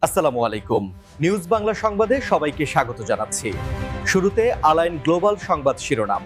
আসসালামু আলাইকুম। নিউজ বাংলা সংবাদে সবাইকে স্বাগত জানাচ্ছি। শুরুতে আলাইন গ্লোবাল সংবাদ শিরোনাম।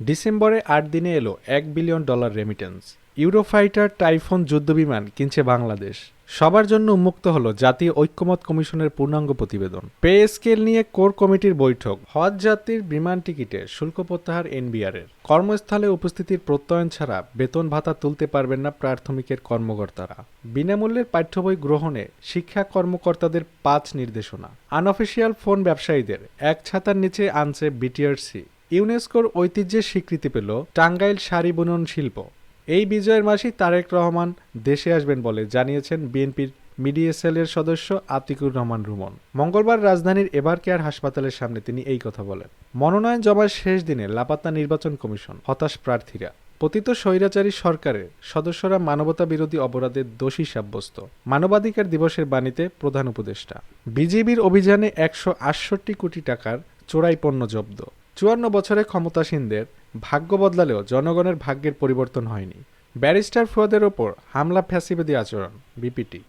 ডিসেম্বরে ৮ দিনে এলো $1 বিলিয়ন রেমিটেন্স। ইউরোফাইটার টাইফুন যুদ্ধবিমান কিনছে বাংলাদেশ। সবার জন্য উন্মুক্ত হলো জাতীয় ঐক্যমত কমিশনের পূর্ণাঙ্গ প্রতিবেদন। পে স্কেল নিয়ে কোর কমিটির বৈঠক। হজ যাত্রীর বিমান টিকিটে শুল্ক প্রত্যাহার এনবিআরের। কর্মস্থলে উপস্থিতির প্রত্যয়ন ছাড়া বেতন ভাতা তুলতে পারবেন না প্রাথমিকের কর্মকর্তারা। বিনামূল্যের পাঠ্য বই গ্রহণে শিক্ষা কর্মকর্তাদের ৫ নির্দেশনা। আনঅফিসিয়াল ফোন ব্যবসায়ীদের এক ছাতার নিচে আনছে বিটিআরসি। ইউনেস্কোর ঐতিহ্যের স্বীকৃতি পেল টাঙ্গাইল শাড়ি বুনন শিল্প। এই বিজয়ের মাসেই তারেক রহমান দেশে আসবেন বলে জানিয়েছেন বিএনপির মিডিয়া সেলের সদস্য আতিকুর রহমান রুমন। মঙ্গলবার রাজধানীর এবার কেয়ার হাসপাতালের সামনে তিনি এই কথা বলেন। মনোনয়ন জমার শেষ দিনে লাপাত্তা নির্বাচন কমিশন, হতাশ প্রার্থীরা। পতিত স্বৈরাচারী সরকারের সদস্যরা মানবতা বিরোধী অপরাধের দোষী সাব্যস্ত। মানবাধিকার দিবসের বাণীতে প্রধান উপদেষ্টা। বিজিবির অভিযানে ১৬৮ কোটি টাকার চোরাই পণ্য জব্দ। ৫৪ বছরে ক্ষমতাসীনদের ভাগ্য বদলালেও জনগণের ভাগ্যের পরিবর্তন হয়নি। ব্যারিস্টার ফুয়াদের ওপর হামলা ফ্যাসিবাদী আচরণ, বিপিটি।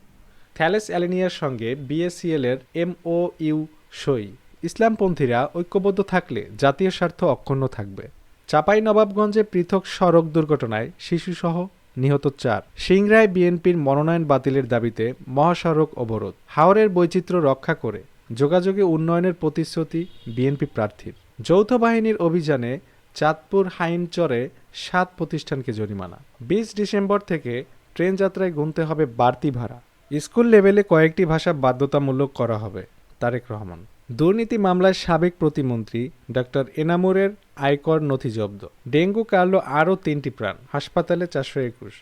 থ্যালেস অ্যালিনিয়ার সঙ্গে বিএসিএল এর এমওইউ সই। ইসলামপন্থীরা ঐক্যবদ্ধ থাকলে জাতীয় স্বার্থ অক্ষুণ্ণ থাকবে। চাঁপাইনবাবগঞ্জে পৃথক সড়ক দুর্ঘটনায় শিশুসহ নিহত ৪। সিংড়ায় বিএনপির মনোনয়ন বাতিলের দাবিতে মহাসড়ক অবরোধ। হাওরের বৈচিত্র্য রক্ষা করে যোগাযোগে উন্নয়নের প্রতিশ্রুতি বিএনপি প্রার্থীর। যৌথ বাহিনীর অভিযানে চাঁদপুর হাইমচরে ৭ প্রতিষ্ঠানকে জরিমানা। ২০ ডিসেম্বর থেকে ট্রেন যাত্রায় গুনতে হবে বাড়তি ভাড়া। স্কুল লেভেলে কয়েকটি ভাষা বাধ্যতামূলক করা হবে, তারেক রহমান। দুর্নীতি মামলায় সাবেক প্রতিমন্ত্রী ডক্টর এনামুরের আয়কর নথি জব্দ। ডেঙ্গু কাটল আরও ৩টি প্রাণ, হাসপাতালে ৪২১।